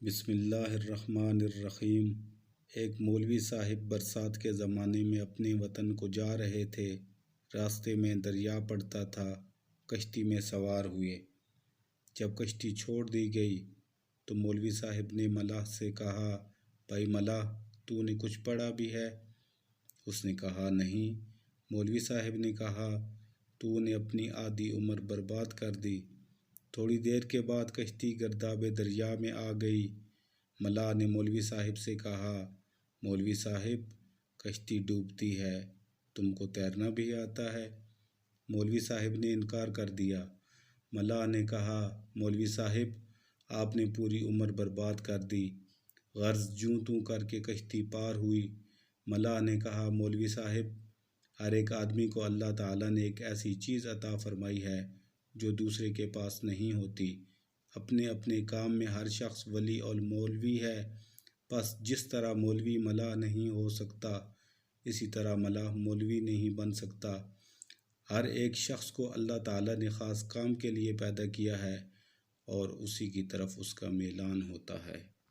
بسم اللہ الرحمن الرحیم۔ ایک مولوی صاحب برسات کے زمانے میں اپنے وطن کو جا رہے تھے۔ راستے میں دریا پڑتا تھا، کشتی میں سوار ہوئے۔ جب کشتی چھوڑ دی گئی تو مولوی صاحب نے ملاح سے کہا، بھائی ملاح، تو نے کچھ پڑھا بھی ہے؟ اس نے کہا، نہیں۔ مولوی صاحب نے کہا، تو نے اپنی آدھی عمر برباد کر دی۔ تھوڑی دیر کے بعد کشتی گرداب دریا میں آ گئی۔ ملاح نے مولوی صاحب سے کہا، مولوی صاحب، کشتی ڈوبتی ہے، تم کو تیرنا بھی آتا ہے؟ مولوی صاحب نے انکار کر دیا۔ ملاح نے کہا، مولوی صاحب، آپ نے پوری عمر برباد کر دی۔ غرض جوں توں کر کے کشتی پار ہوئی۔ ملاح نے کہا، مولوی صاحب، ہر ایک آدمی کو اللہ تعالیٰ نے ایک ایسی چیز عطا فرمائی ہے جو دوسرے کے پاس نہیں ہوتی۔ اپنے اپنے کام میں ہر شخص ولی اور مولوی ہے۔ بس جس طرح مولوی ملاح نہیں ہو سکتا، اسی طرح ملاح مولوی نہیں بن سکتا۔ ہر ایک شخص کو اللہ تعالیٰ نے خاص کام کے لیے پیدا کیا ہے اور اسی کی طرف اس کا میلان ہوتا ہے۔